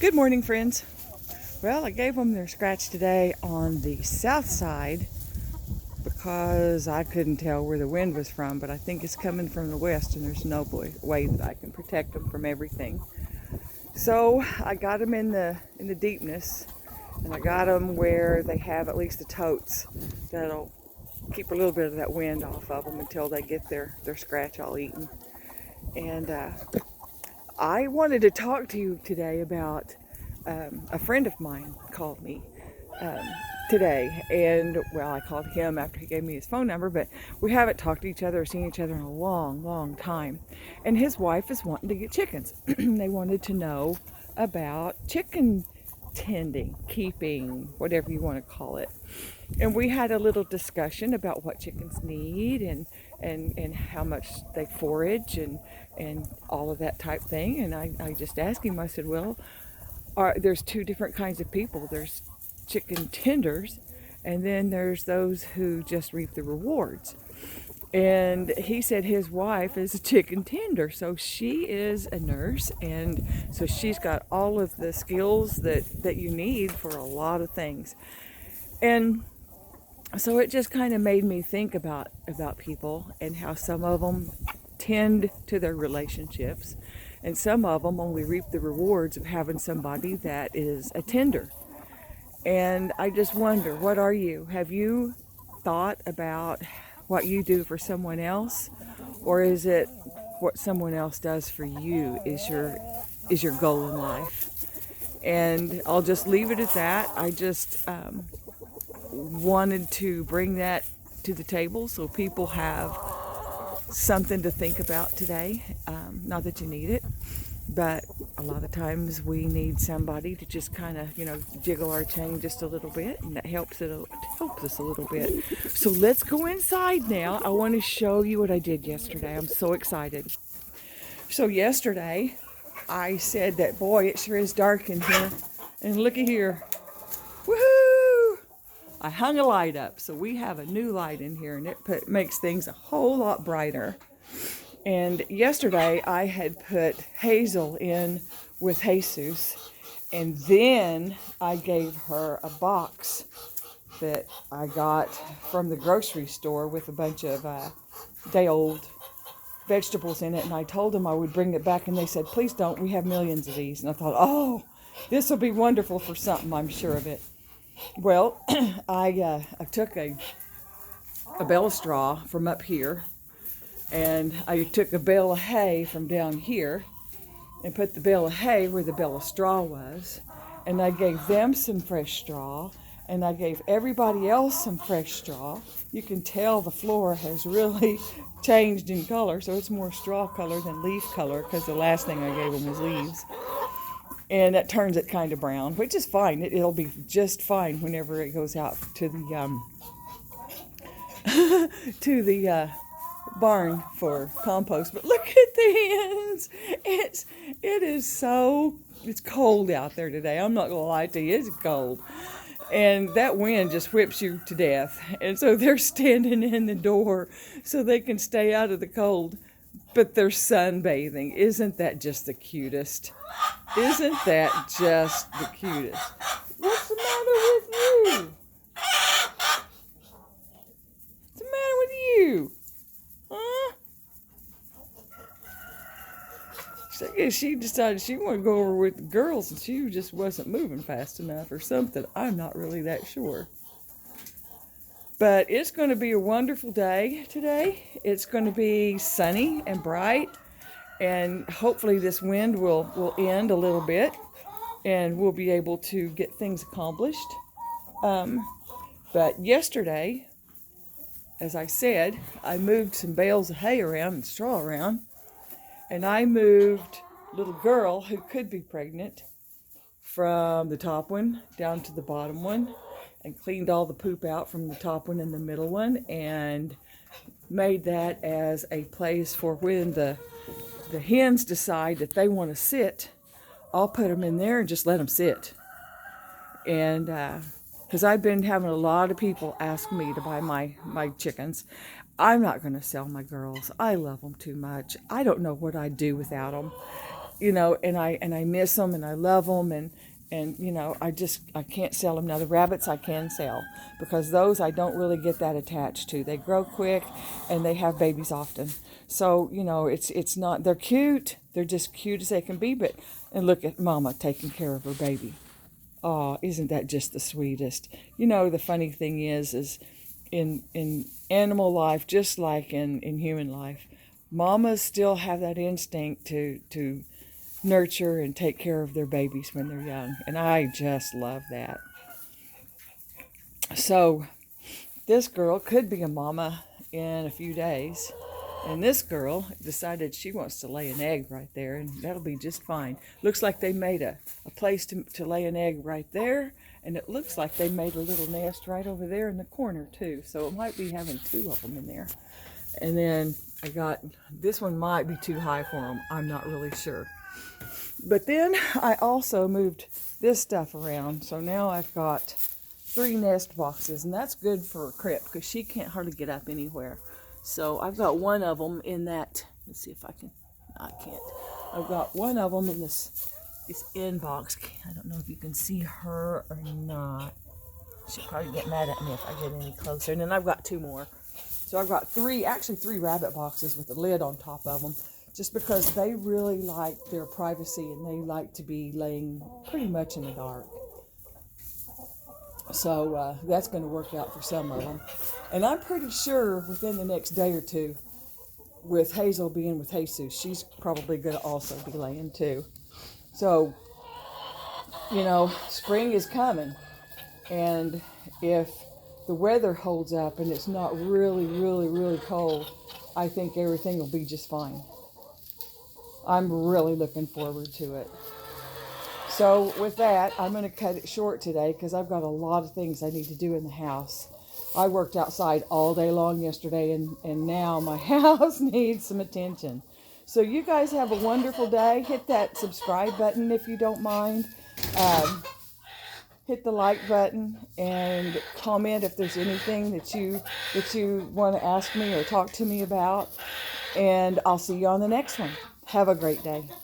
Good morning, friends. Well, I gave them their scratch today on the south side because I couldn't tell where the wind was from, but I think it's coming from the west, and there's no way that I can protect them from everything. So I got them in the deepness, and I got them where they have at least the totes that'll keep a little bit of that wind off of them until they get their scratch all eaten. And I wanted to talk to you today about a friend of mine called me um, today, and well, I called him after he gave me his phone number, but we haven't talked to each other or seen each other in a long time. And his wife is wanting to get chickens. They wanted to know about chicken tending, keeping, whatever you want to call it. And we had a little discussion about what chickens need and how much they forage and all of that type thing. And I just asked him, I said, well, there's two different kinds of people. There's chicken tenders, and then there's those who just reap the rewards. And he said his wife is a chicken tender, so she is a nurse, and so she's got all of the skills that you need for a lot of things. And so it just kind of made me think about people and how some of them tend to their relationships, and some of them only reap the rewards of having somebody that is a tender. And I just wonder, what are you? Have you thought about what you do for someone else, or is it what someone else does for you is your goal in life? And I'll just leave it at that. I just wanted to bring that to the table so people have something to think about today. Not that you need it, but a lot of times we need somebody to just kind of, jiggle our chain just a little bit, and that helps us a little bit. So let's go inside now. I want to show you what I did yesterday. I'm so excited. So yesterday, I said that, boy, it sure is dark in here. And looky here. Woohoo! I hung a light up, so we have a new light in here, and it makes things a whole lot brighter. And yesterday I had put Hazel in with Jesus, and then I gave her a box that I got from the grocery store with a bunch of day-old vegetables in it, and I told them I would bring it back, and they said, please don't, we have millions of these. And I thought, oh, this will be wonderful for something, I'm sure of it. Well, I took a bale of straw from up here, and I took a bale of hay from down here and put the bale of hay where the bale of straw was, and I gave them some fresh straw, and I gave everybody else some fresh straw. You can tell the floor has really changed in color, so it's more straw color than leaf color, because the last thing I gave them was leaves. And that turns it kind of brown, which is fine. It'll be just fine whenever it goes out to the to the barn for compost. But look at the hens. It's cold out there today. I'm not gonna lie to you, it's cold. And that wind just whips you to death. And so they're standing in the door so they can stay out of the cold. But they're sunbathing. Isn't that just the cutest? Isn't that just the cutest? What's the matter with you? What's the matter with you? Huh? So I guess she decided she wanted to go over with the girls, and she just wasn't moving fast enough or something. I'm not really that sure. But it's going to be a wonderful day today. It's going to be sunny and bright, and hopefully this wind will end a little bit, and we'll be able to get things accomplished. But yesterday, as I said, I moved some bales of hay around and straw around, and I moved little girl who could be pregnant from the top one down to the bottom one, and cleaned all the poop out from the top one and the middle one, and made that as a place for when the hens decide that they want to sit. I'll put them in there and just let them sit. And because I've been having a lot of people ask me to buy my chickens. I'm not going to sell my girls. I love them too much. I don't know what I'd do without them. and I miss them and I love them, and I can't sell them. Now the rabbits I can sell, because those I don't really get that attached to. They grow quick and they have babies often. So, it's not, they're cute. They're just cute as they can be, and look at Mama taking care of her baby. Oh, isn't that just the sweetest? The funny thing is in animal life, just like in human life, mamas still have that instinct to nurture and take care of their babies when they're young. And I just love that. So this girl could be a mama in a few days. And this girl decided she wants to lay an egg right there, and that'll be just fine. Looks like they made a place to lay an egg right there, and it looks like they made a little nest right over there in the corner too. So it might be having two of them in there. And then this one might be too high for them. I'm not really sure. But then I also moved this stuff around. So now I've got 3 nest boxes, and that's good for Crip because she can't hardly get up anywhere. So I've got one of them in that, let's see if I can, I can't. I've got one of them in this end box. I don't know if you can see her or not. She'll probably get mad at me if I get any closer. And then I've got 2 more. So I've got 3 rabbit boxes with a lid on top of them, just because they really like their privacy and they like to be laying pretty much in the dark. So that's going to work out for some of them. And I'm pretty sure within the next day or 2, with Hazel being with Jesus, she's probably going to also be laying too. So, spring is coming. And if the weather holds up and it's not really, really, really cold, I think everything will be just fine. I'm really looking forward to it. So with that, I'm going to cut it short today because I've got a lot of things I need to do in the house. I worked outside all day long yesterday, and now my house needs some attention. So you guys have a wonderful day. Hit that subscribe button if you don't mind. Hit the like button and comment if there's anything that you want to ask me or talk to me about. And I'll see you on the next one. Have a great day.